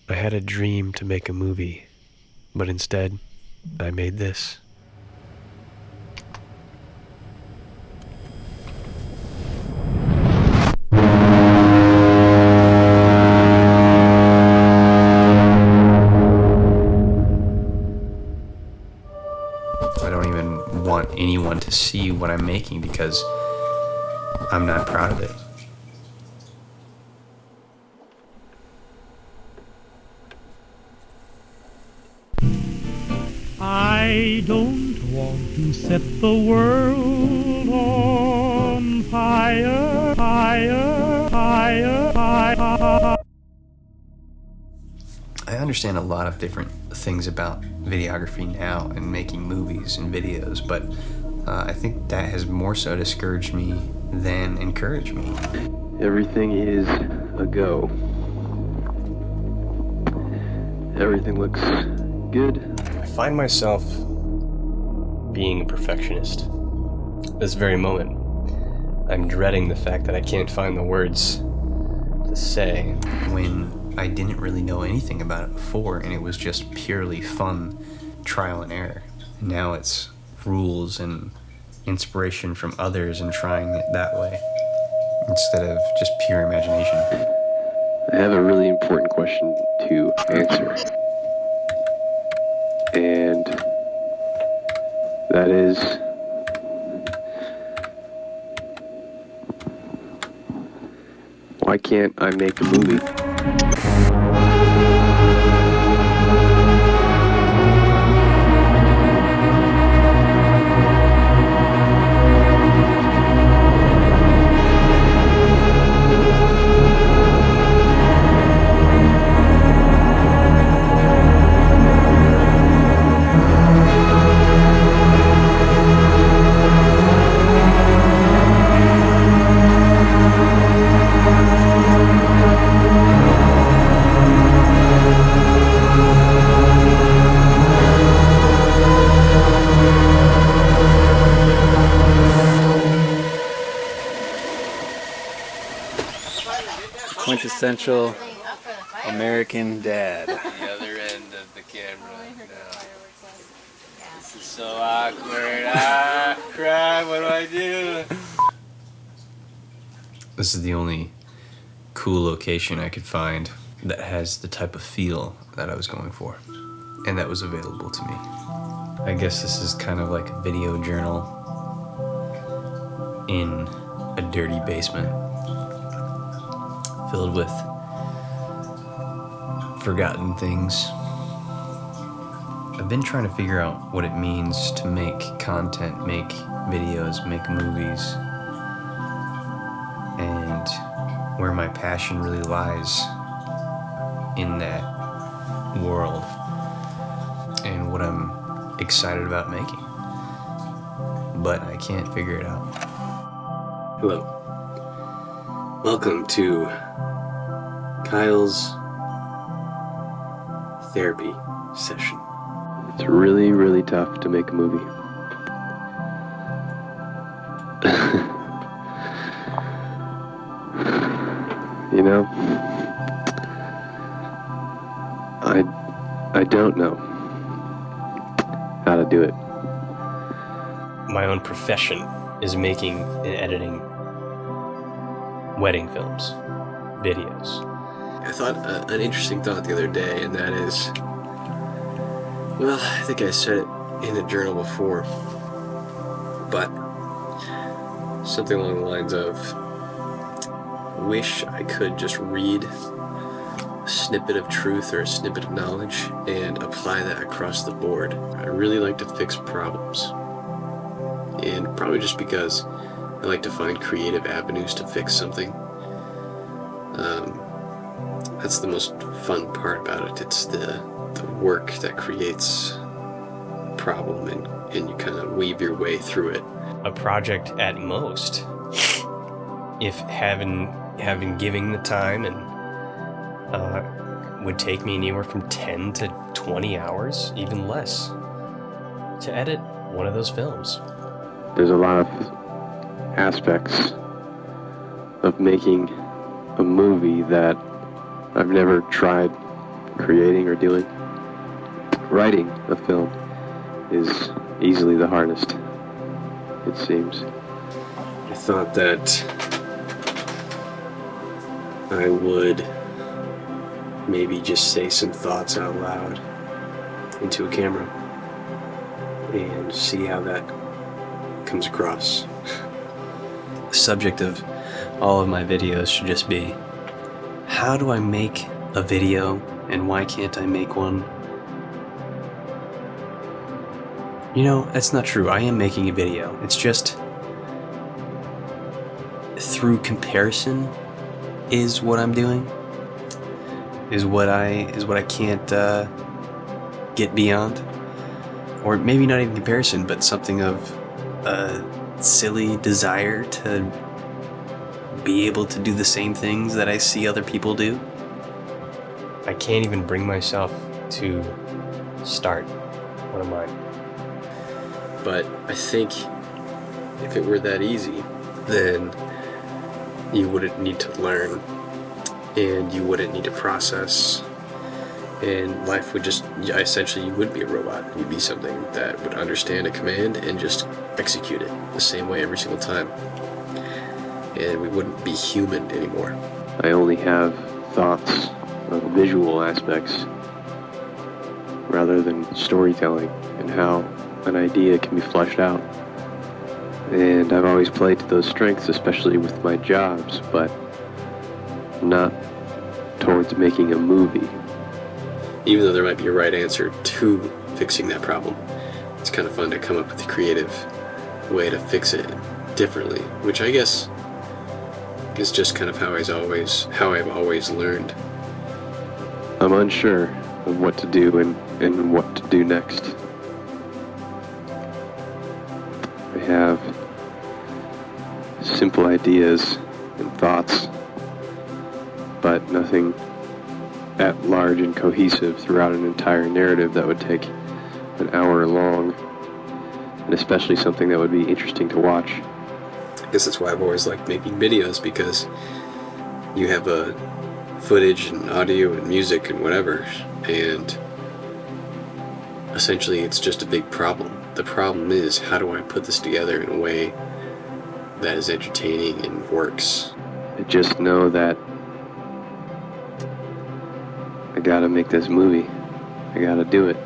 I had a dream to make a movie, but instead, I made this. I don't even want anyone to see what I'm making because I'm not proud of it. I don't want to set the world on fire, fire, fire, fire. I understand a lot of different things about videography now and making movies and videos, but I think that has more so discouraged me than encouraged me. Everything is a go. Everything looks good. I find myself being a perfectionist. This very moment, I'm dreading the fact that I can't find the words to say. When I didn't really know anything about it before, and it was just purely fun trial and error. Now it's rules and inspiration from others and trying it that way instead of just pure imagination. I have a really important question to answer. And that is, why can't I make a movie? Quintessential American dad. The other end of the camera. No. This is so awkward. Crap, what do I do? This is the only cool location I could find that has the type of feel that I was going for, and that was available to me. I guess this is kind of like a video journal in a dirty basement filled with forgotten things. I've been trying to figure out what it means to make content, make videos, make movies, and where my passion really lies in that world and what I'm excited about making. But I can't figure it out. Hello. Welcome to Kyle's therapy session. It's really, really tough to make a movie. You know, I don't know how to do it. My own profession is making and editing wedding films, videos. I thought an interesting thought the other day, and that is, well, I think I said it in a journal before, but something along the lines of, wish I could just read a snippet of truth or a snippet of knowledge and apply that across the board. I really like to fix problems, and probably just because I like to find creative avenues to fix something. That's the most fun part about it. It's the work that creates a problem, and you kind of weave your way through it. A project at most, if having giving the time, and would take me anywhere from 10 to 20 hours, even less, to edit one of those films. There's a lot of aspects of making a movie that I've never tried creating or doing. Writing a film is easily the hardest, it seems. I thought that I would maybe just say some thoughts out loud into a camera and see how that comes across. The subject of all of my videos should just be, how do I make a video and why can't I make one? You know, that's not true. I am making a video. It's just through comparison is what I'm doing. Is what I can't get beyond. Or maybe not even comparison, but something of a silly desire to be able to do the same things that I see other people do. I can't even bring myself to start one of mine. But I think if it were that easy, then you wouldn't need to learn, and you wouldn't need to process, and life would just, essentially you would be a robot. You'd be something that would understand a command and just execute it the same way every single time. And we wouldn't be human anymore. I only have thoughts of visual aspects rather than storytelling and how an idea can be fleshed out. And I've always played to those strengths, especially with my jobs, but not towards making a movie. Even though there might be a right answer to fixing that problem, it's kind of fun to come up with a creative way to fix it differently, which I guess is just kind of how I've always learned. I'm unsure of what to do and what to do next. I have simple ideas and thoughts, but nothing at large and cohesive throughout an entire narrative that would take an hour long, and especially something that would be interesting to watch. I guess that's why I've always liked making videos, because you have footage and audio and music and whatever, and essentially it's just a big problem. The problem is, how do I put this together in a way that is entertaining and works? I just know that I gotta make this movie. I gotta do it.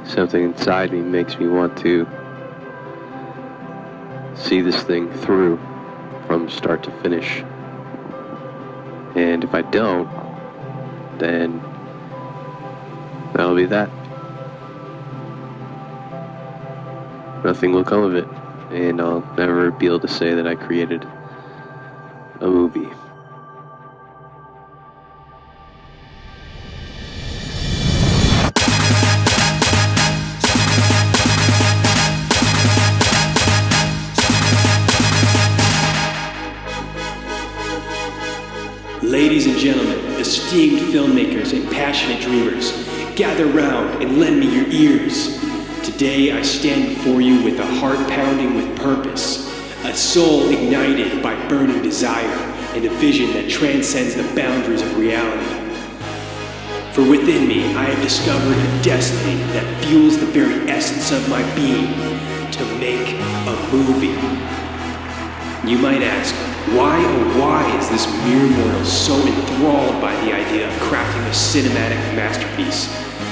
Something inside me makes me want to see this thing through from start to finish. And if I don't, then that'll be that. Nothing will come of it, and I'll never be able to say that I created a movie. Ladies and gentlemen, esteemed filmmakers and passionate dreamers, gather round and lend me your ears. Today I stand before you with a heart pounding with purpose, a soul ignited by burning desire, and a vision that transcends the boundaries of reality. For within me I have discovered a destiny that fuels the very essence of my being, to make a movie. You might ask, why oh why is this mere mortal so enthralled by the idea of crafting a cinematic masterpiece?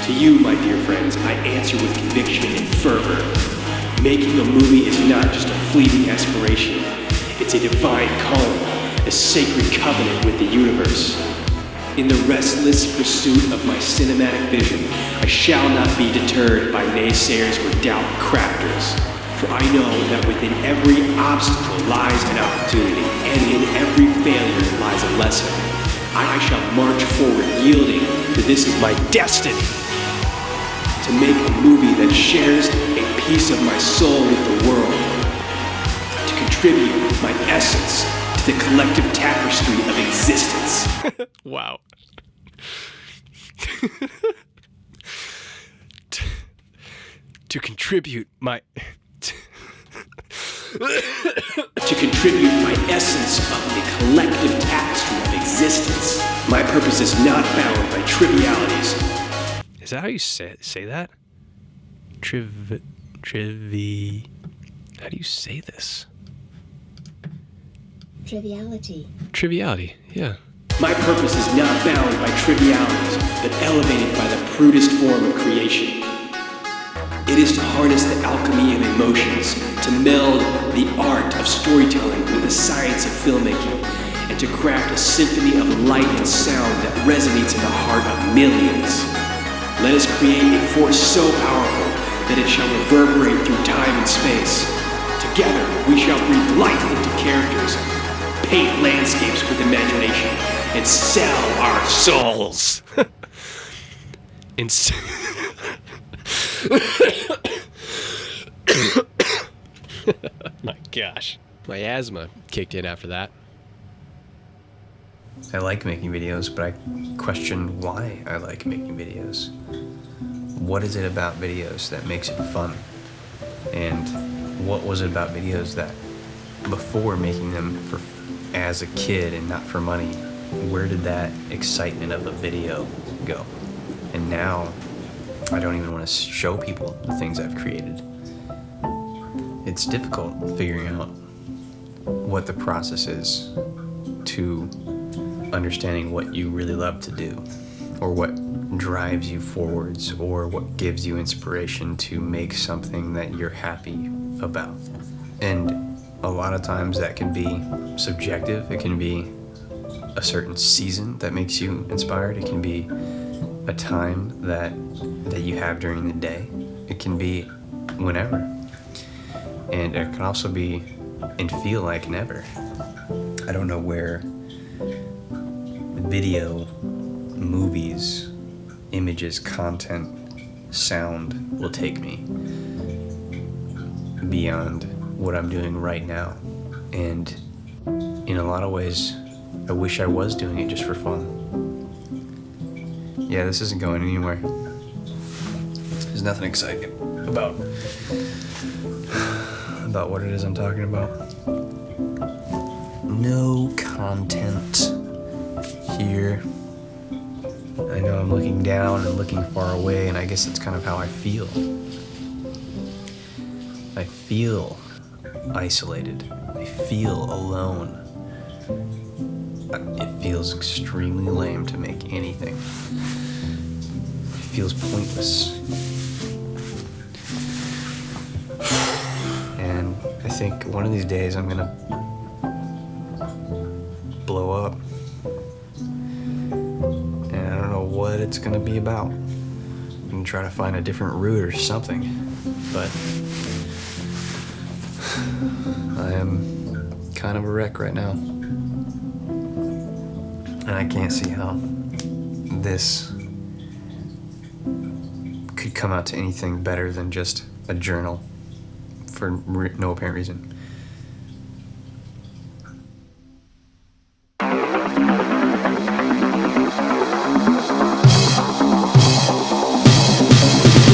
To you, my dear friends, I answer with conviction and fervor. Making a movie is not just a fleeting aspiration. It's a divine calling, a sacred covenant with the universe. In the restless pursuit of my cinematic vision, I shall not be deterred by naysayers or doubt crafters. For I know that within every obstacle lies an opportunity, and in every failure lies a lesson. I shall march forward yielding to this is my destiny. To make a movie that shares a piece of my soul with the world. To contribute my essence to the collective tapestry of existence. Wow. To contribute my... To contribute my essence of the collective tapestry of existence. existence. My purpose is not bound by trivialities. Is that how you say that? How do you say this? Triviality, yeah. My purpose is not bound by trivialities, but elevated by the crudest form of creation. It is to harness the alchemy of emotions, to meld the art of storytelling with the science of filmmaking, and to craft a symphony of light and sound that resonates in the heart of millions. Let us create a force so powerful that it shall reverberate through time and space. Together, we shall breathe life into characters, paint landscapes with imagination, and sell our souls. My gosh. My asthma kicked in after that. I like making videos, but I question why I like making videos. What is it about videos that makes it fun? And what was it about videos that, before making them as a kid and not for money, where did that excitement of a video go? And now, I don't even want to show people the things I've created. It's difficult figuring out what the process is to understanding what you really love to do, or what drives you forwards, or what gives you inspiration to make something that you're happy about. And a lot of times that can be subjective. It can be a certain season that makes you inspired. It can be a time that you have during the day. It can be whenever. And it can also be and feel like never. I don't know where video, movies, images, content, sound will take me beyond what I'm doing right now. And in a lot of ways, I wish I was doing it just for fun. Yeah, this isn't going anywhere. There's nothing exciting about what it is I'm talking about. No content here. I know I'm looking down and looking far away, and I guess that's kind of how I feel. I feel isolated. I feel alone. It feels extremely lame to make anything. It feels pointless. And I think one of these days I'm gonna blow up. And I don't know what it's gonna be about. I'm gonna try to find a different route or something. But I am kind of a wreck right now. And I can't see how this could come out to anything better than just a journal for no apparent reason.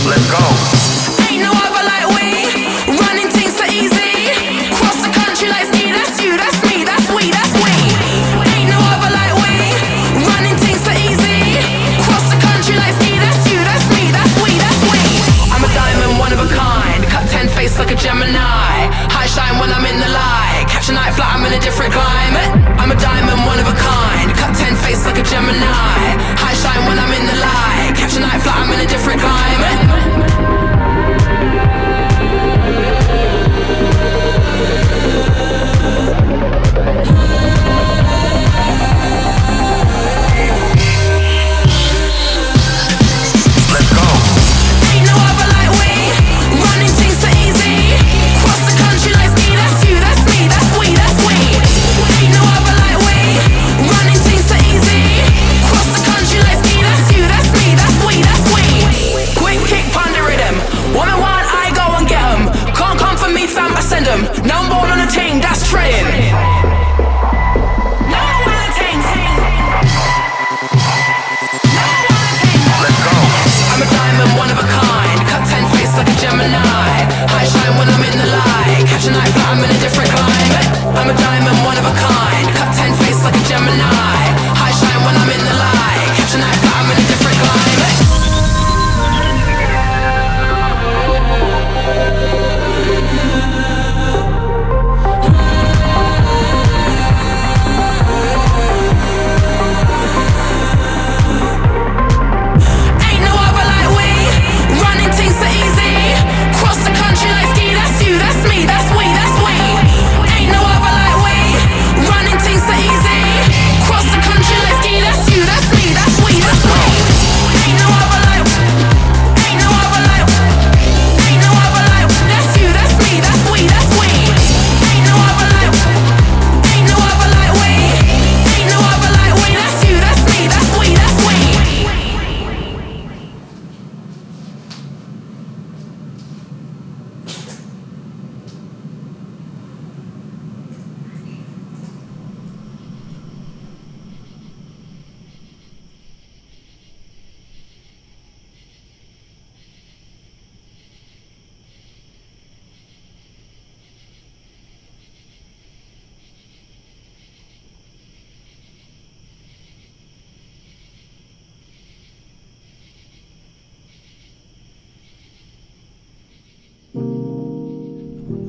Let's go. Ain't no other like we, running things so easy. Cross the country like me, that's you, that's me, that's we, that's we. Ain't no other like we, running things so easy. Cross the country like me, that's you, that's me, that's we, that's we. I'm a diamond, one of a kind, cut 10 face like a Gemini. High shine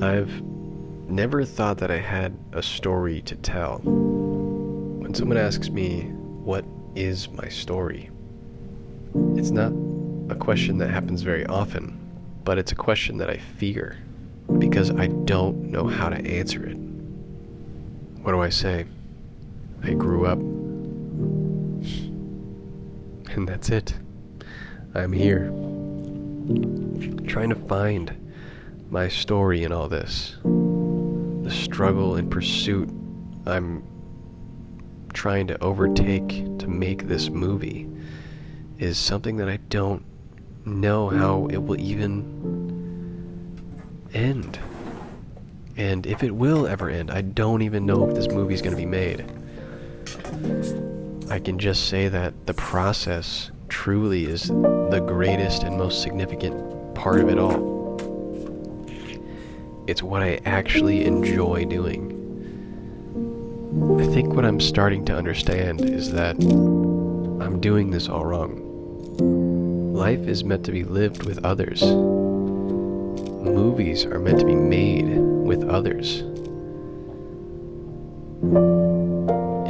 I've never thought that I had a story to tell. When someone asks me, what is my story? It's not a question that happens very often, but it's a question that I fear because I don't know how to answer it. What do I say? I grew up, and that's it. I'm here, trying to find my story in all this. The struggle and pursuit I'm trying to overtake to make this movie is something that I don't know how it will even end. And if it will ever end, I don't even know if this movie is going to be made. I can just say that the process truly is the greatest and most significant part of it all. It's what I actually enjoy doing. I think what I'm starting to understand is that I'm doing this all wrong. Life is meant to be lived with others. Movies are meant to be made with others.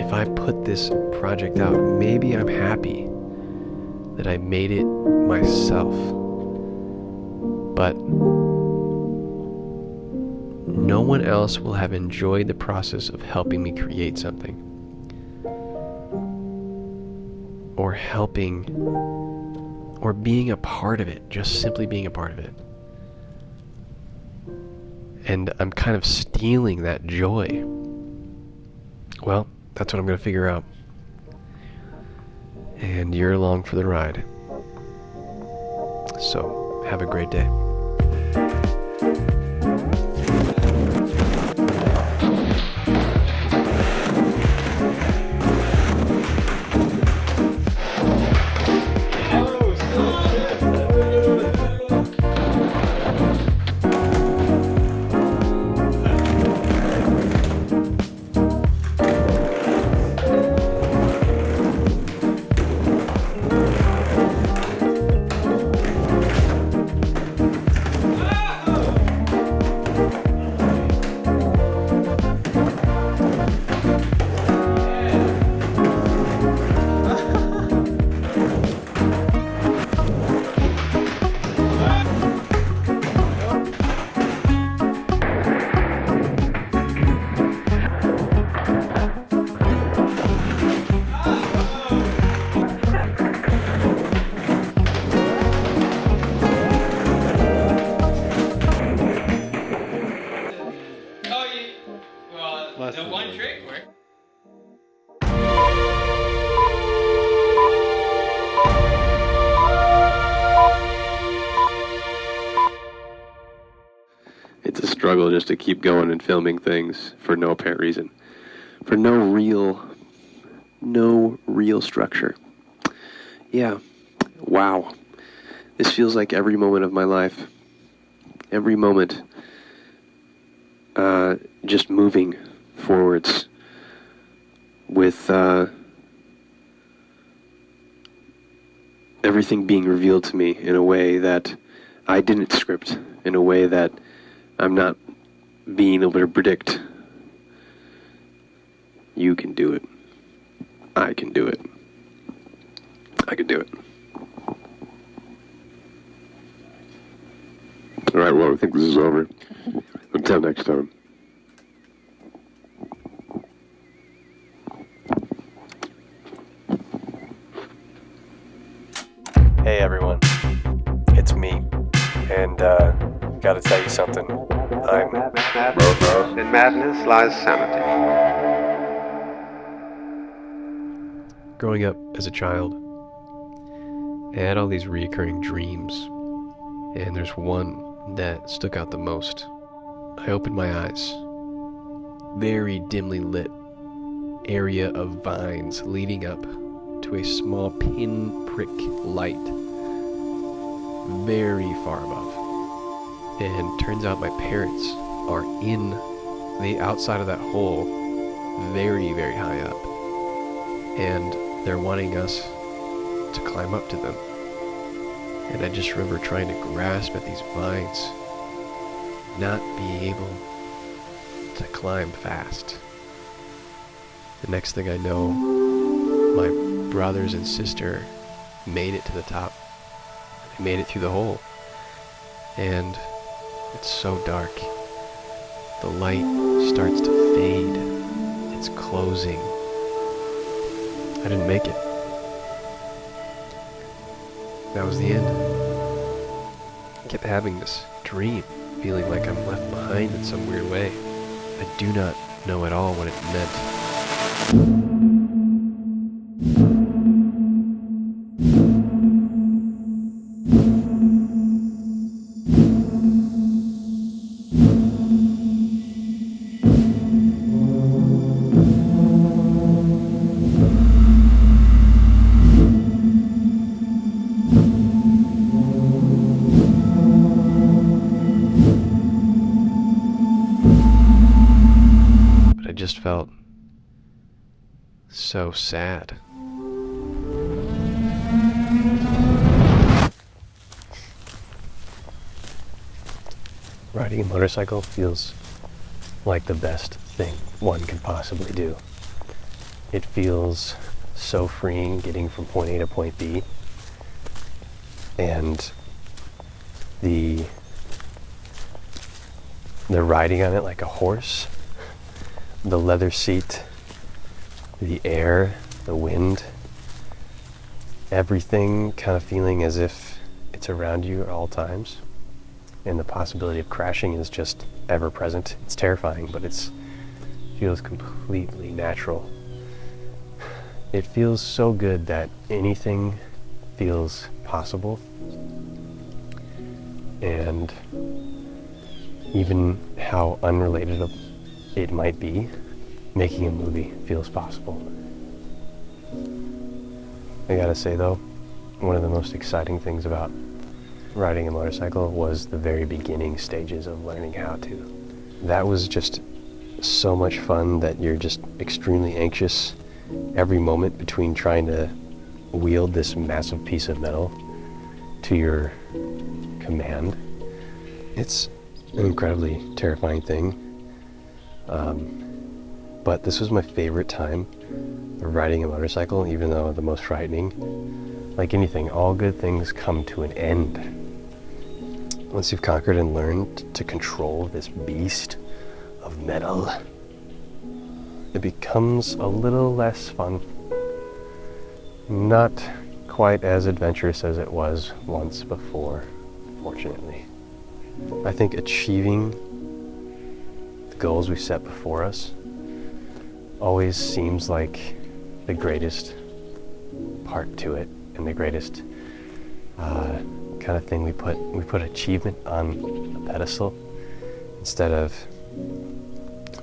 If I put this project out, maybe I'm happy that I made it myself. But no one else will have enjoyed the process of helping me create something. Or helping, or being a part of it, just simply being a part of it. And I'm kind of stealing that joy. Well, that's what I'm going to figure out. And you're along for the ride. So, have a great day. The one trick worked. It's a struggle just to keep going and filming things for no apparent reason. For no real structure. Yeah. Wow. This feels like every moment of my life. Every moment. Just moving forwards with everything being revealed to me in a way that I didn't script, in a way that I'm not being able to predict. You can do it. I can do it. I can do it. All right, well, I think this is over. Until next time. Hey everyone, it's me, and gotta tell you something. Both in madness lies sanity. Growing up as a child, I had all these reoccurring dreams, and there's one that stuck out the most. I opened my eyes. Very dimly lit area of vines leading up to a small pinprick light very far above. And turns out my parents are in the outside of that hole very, very high up. And they're wanting us to climb up to them. And I just remember trying to grasp at these vines not be able to climb fast. The next thing I know, my brothers and sister made it to the top. They made it through the hole. And it's so dark. The light starts to fade. It's closing. I didn't make it. That was the end. I kept having this dream, feeling like I'm left behind in some weird way. I do not know at all what it meant. But I just felt so sad. Riding a motorcycle feels like the best thing one could possibly do. It feels so freeing getting from point A to point B. And the riding on it like a horse, the leather seat, the air, the wind, everything kind of feeling as if it's around you at all times. And the possibility of crashing is just ever present. It's terrifying, but it feels completely natural. It feels so good that anything feels possible. And even how unrelated it might be, making a movie feels possible. I gotta say though, one of the most exciting things about riding a motorcycle was the very beginning stages of learning how to. That was just so much fun that you're just extremely anxious every moment between trying to wield this massive piece of metal to your command. It's an incredibly terrifying thing. But this was my favorite time of riding a motorcycle, even though the most frightening. Like anything, all good things come to an end. Once you've conquered and learned to control this beast of metal, it becomes a little less fun. Not quite as adventurous as it was once before, fortunately. I think achieving the goals we set before us always seems like the greatest part to it, and the greatest kind of thing we put achievement on a pedestal instead of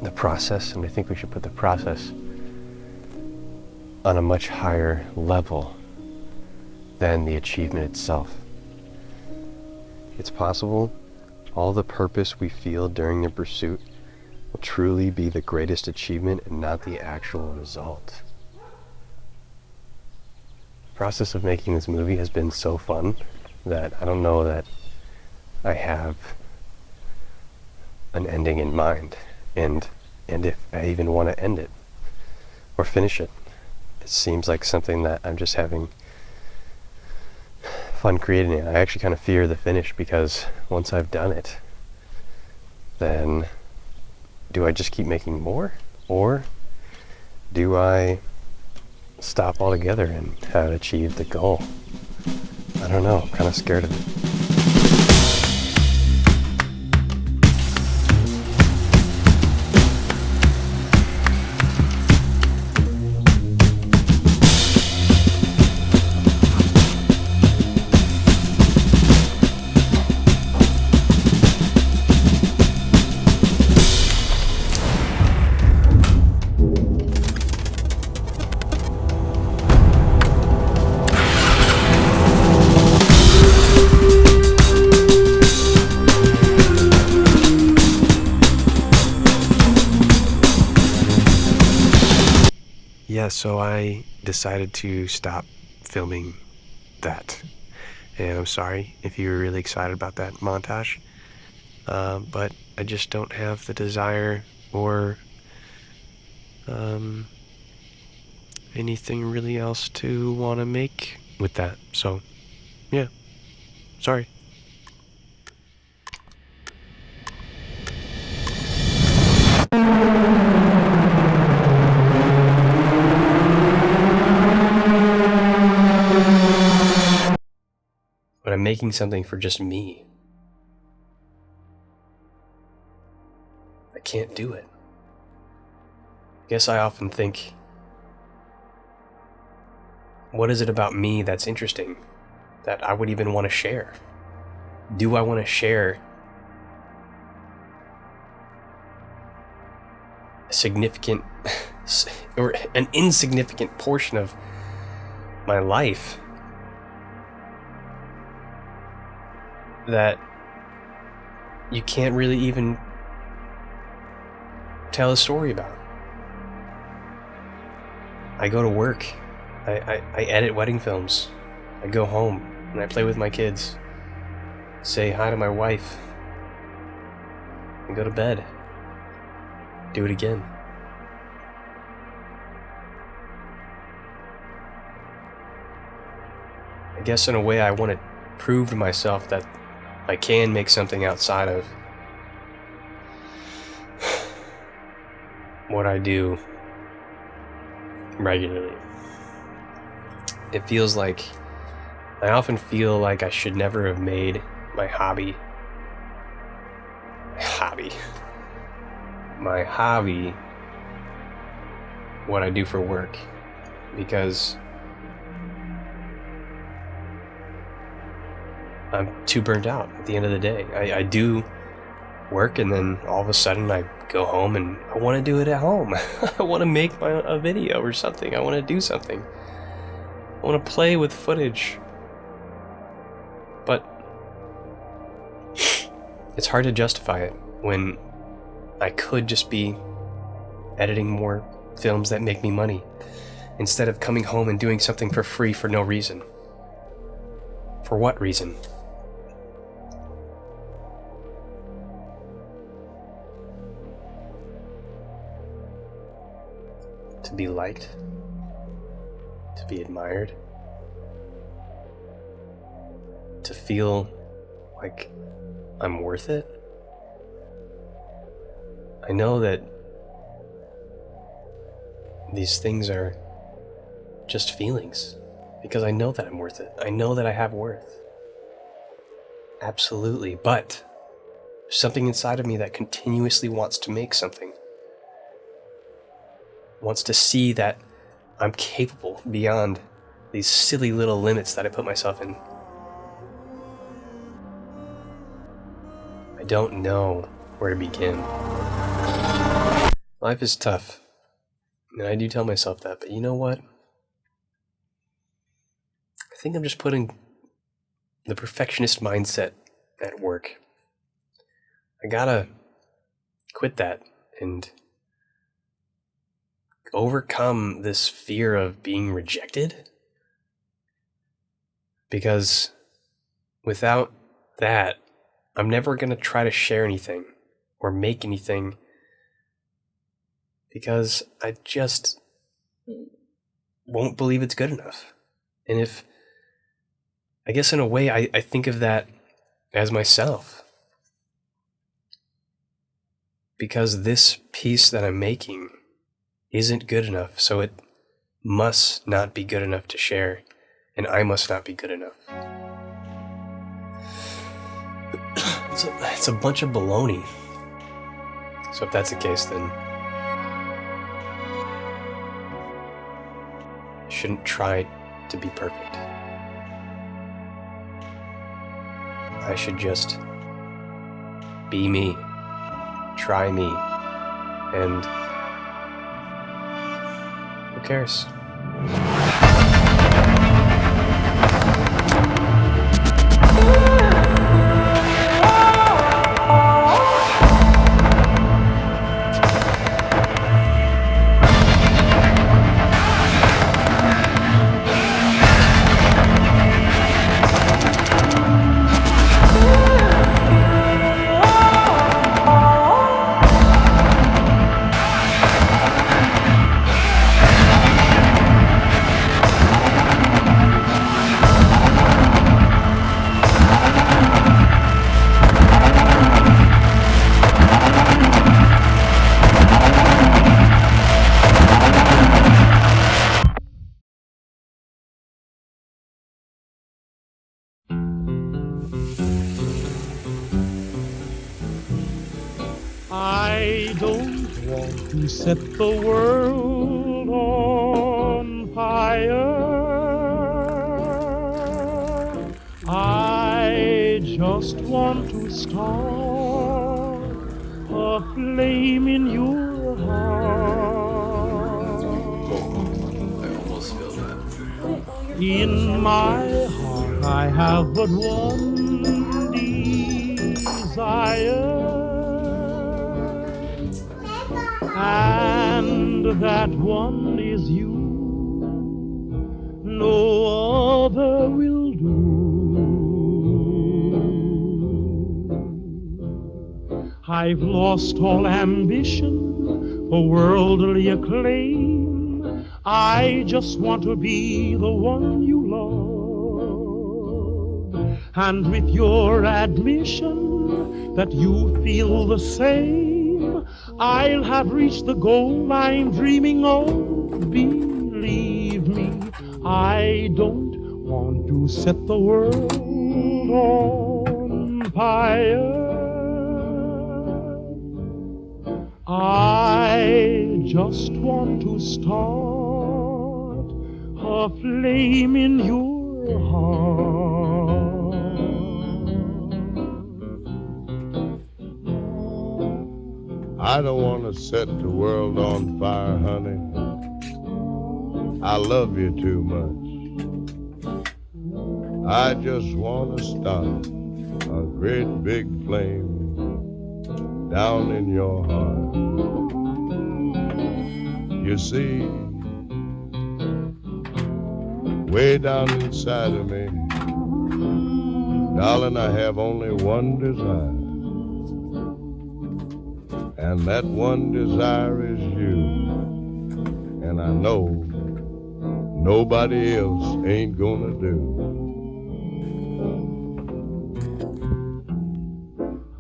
the process, and I think we should put the process on a much higher level than the achievement itself. It's possible all the purpose we feel during the pursuit will truly be the greatest achievement and not the actual result. The process of making this movie has been so fun that I don't know that I have an ending in mind, and if I even want to end it or finish it. It seems like something that I'm just having fun creating it. I actually kind of fear the finish, because once I've done it, then do I just keep making more, or do I stop altogether and have achieved the goal? I don't know, I'm kind of scared of it. Yeah, so I decided to stop filming that. And I'm sorry if you were really excited about that montage. But I just don't have the desire or anything really else to want to make with that. So, yeah. Sorry. When I'm making something for just me, I can't do it. I guess I often think, what is it about me that's interesting that I would even want to share? Do I want to share a significant or an insignificant portion of my life that you can't really even tell a story about? I go to work, I edit wedding films, I go home and I play with my kids, say hi to my wife, and go to bed, do it again. I guess in a way I want to prove to myself that I can make something outside of what I do regularly. It feels like, I often feel like I should never have made my hobby, what I do for work, because I'm too burnt out at the end of the day. I do work and then all of a sudden I go home and I want to do it at home. I want to make a video or something. I want to do something. I want to play with footage. But it's hard to justify it when I could just be editing more films that make me money instead of coming home and doing something for free for no reason. For what reason? To be liked? To be admired? To feel like I'm worth it? I know that these things are just feelings, because I know that I'm worth it. I know that I have worth. Absolutely. But there's something inside of me that continuously wants to make something. Wants to see that I'm capable beyond these silly little limits that I put myself in. I don't know where to begin. Life is tough, and I do tell myself that, but you know what? I think I'm just putting the perfectionist mindset at work. I gotta quit that and overcome this fear of being rejected, because without that, I'm never going to try to share anything or make anything, because I just won't believe it's good enough. And if, I guess in a way, I think of that as myself, because this piece that I'm making isn't good enough, so it must not be good enough to share, and I must not be good enough. It's a bunch of baloney. So if that's the case, then I shouldn't try to be perfect. I should just be me, try me, and who cares? I don't want to set the world on fire. I just want to start a flame in your heart. I almost spilled that. In my heart I have but one desire, and that one is you. No other will do. I've lost all ambition for worldly acclaim. I just want to be the one you love. And with your admission that you feel the same, I'll have reached the goal I'm dreaming of. Believe me, I don't want to set the world on fire. I just want to start a flame in your heart. I don't want to set the world on fire, honey. I love you too much. I just want to start a great big flame down in your heart. You see, way down inside of me, darling, I have only one desire. And that one desire is you. And I know nobody else ain't gonna do.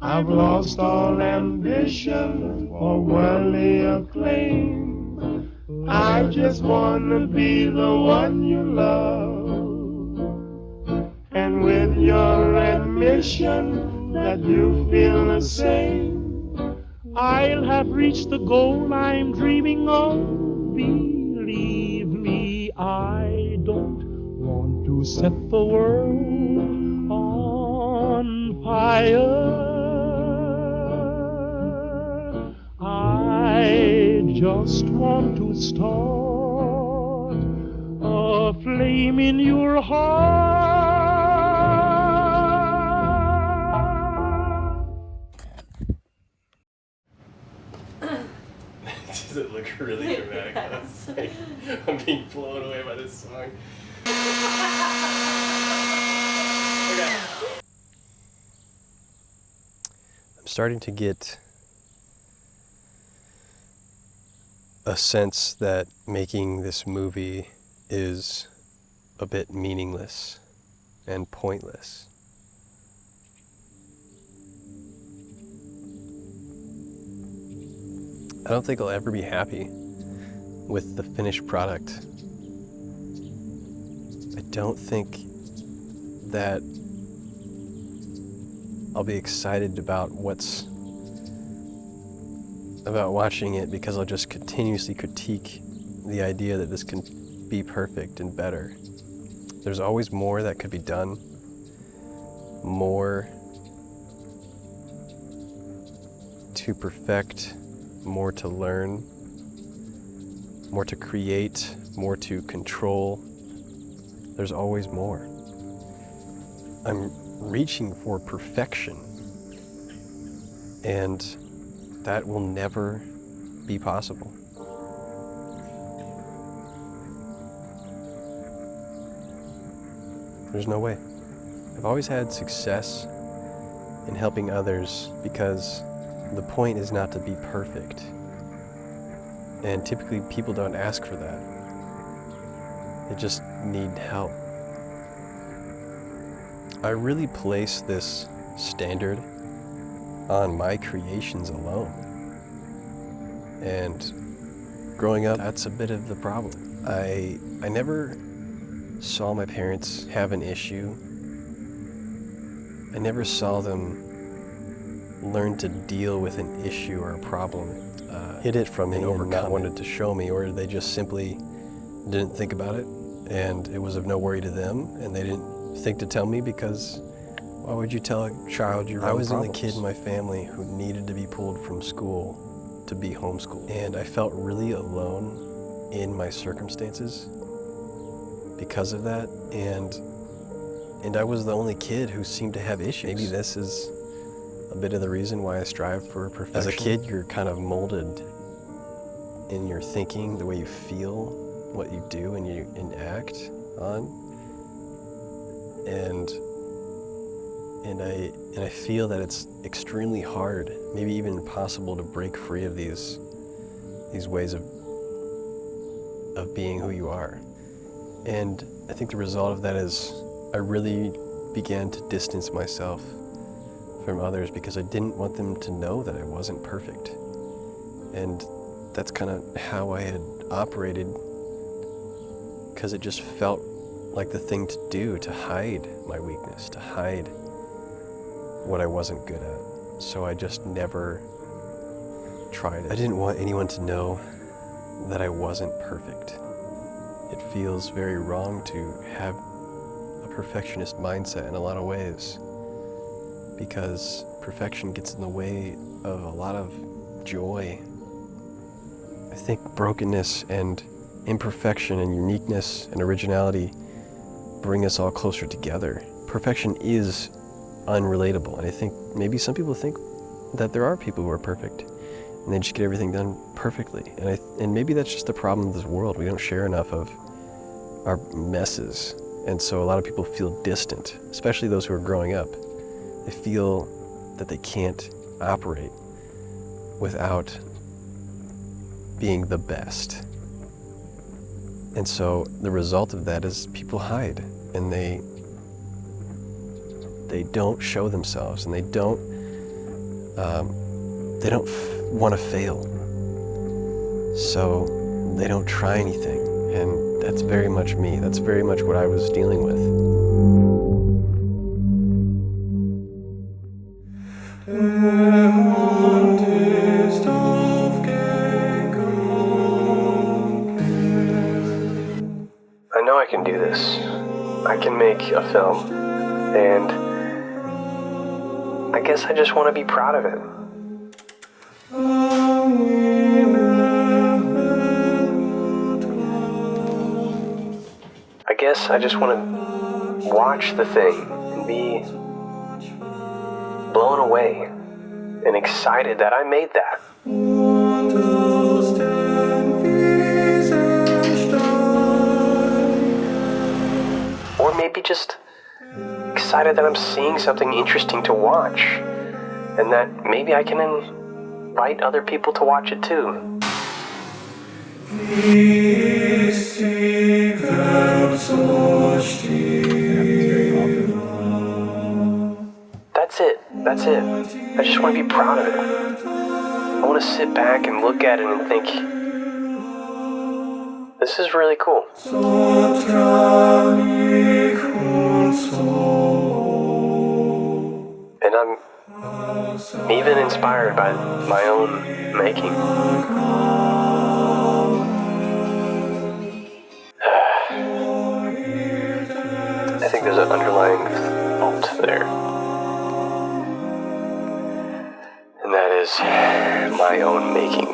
I've lost all ambition for worldly acclaim. I just wanna be the one you love. And with your admission that you feel the same, I'll have reached the goal I'm dreaming of. Believe me, I don't want to set the world on fire. I just want to start a flame in your heart. Does it look really dramatic? I'm being blown away by this song. Okay. I'm starting to get a sense that making this movie is a bit meaningless and pointless. I don't think I'll ever be happy with the finished product. I don't think that I'll be excited about watching it, because I'll just continuously critique the idea that this can be perfect and better. There's always more that could be done, more to perfect, more to learn, more to create, more to control. There's always more. I'm reaching for perfection, and that will never be possible. There's no way. I've always had success in helping others because the point is not to be perfect. And typically people don't ask for that. They just need help. I really place this standard on my creations alone. And growing up, that's a bit of the problem. I never saw my parents have an issue. I never saw them learned to deal with an issue or a problem, hid it from me and not wanted to show me, or they just simply didn't think about it, and it was of no worry to them, and they didn't think to tell me, because why would you tell a child your own problems? I was the only kid in my family who needed to be pulled from school to be homeschooled, and I felt really alone in my circumstances because of that, and I was the only kid who seemed to have issues. Maybe this is a bit of the reason why I strive for perfection. As a kid, you're kind of molded in your thinking, the way you feel, what you do and you enact on. And I feel that it's extremely hard, maybe even impossible, to break free of these ways of being who you are. And I think the result of that is I really began to distance myself from others because I didn't want them to know that I wasn't perfect. And that's kind of how I had operated, because it just felt like the thing to do, to hide my weakness, to hide what I wasn't good at. So I just never tried it. I didn't want anyone to know that I wasn't perfect. It feels very wrong to have a perfectionist mindset in a lot of ways, because perfection gets in the way of a lot of joy. I think brokenness and imperfection and uniqueness and originality bring us all closer together. Perfection is unrelatable, and I think maybe some people think that there are people who are perfect and they just get everything done perfectly. And maybe that's just the problem of this world. We don't share enough of our messes, and so a lot of people feel distant, especially those who are growing up. They feel that they can't operate without being the best. And so the result of that is people hide, and they don't show themselves, and they don't want to fail. So they don't try anything, and that's very much me. That's very much what I was dealing with. I know I can do this. I can make a film, and I guess I just want to be proud of it. I guess I just want to watch the thing and be blown away and excited that I made that. Or maybe just excited that I'm seeing something interesting to watch, and that maybe I can invite other people to watch it too. That's it. I just want to be proud of it. I want to sit back and look at it and think, this is really cool. And I'm even inspired by my own making. I think there's an underlying fault there. And that is my own making.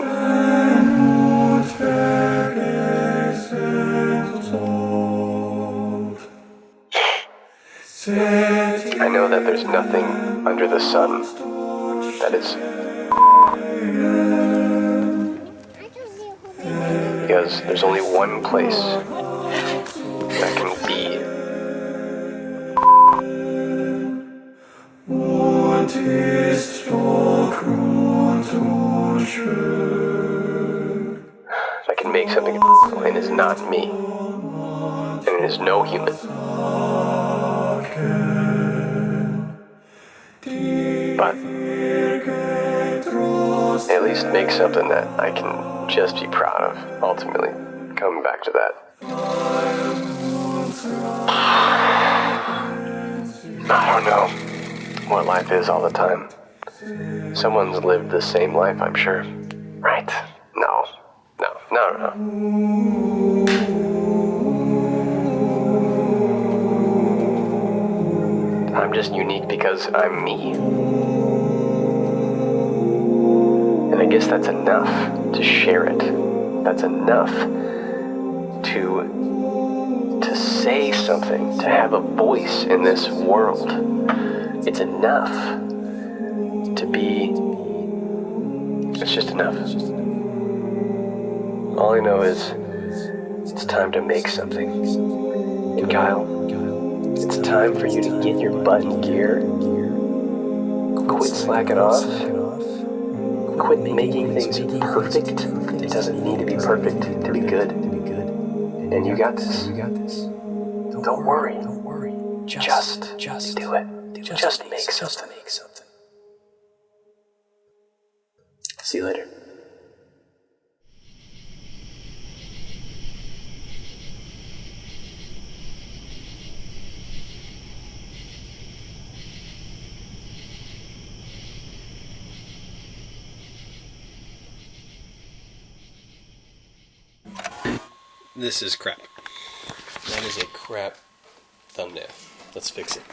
I know that there's nothing under the sun that is, because there's only one place that can be. I can make something, and it's not me, and it is no human. But at least make something that I can just be proud of, ultimately. Coming back to that. I don't know what life is all the time. Someone's lived the same life, I'm sure. Right? No. I'm just unique because I'm me. And I guess that's enough to share it. That's enough to say something, to have a voice in this world. It's enough to be... It's just enough. All I know is it's time to make something. And Kyle, it's time for you to get your butt in gear. Quit slacking off. Quit making things perfect. It doesn't need to be perfect to be good. And you got this. Don't worry. Just do it. Just make something. See you later. This is crap. That is a crap thumbnail. Let's fix it.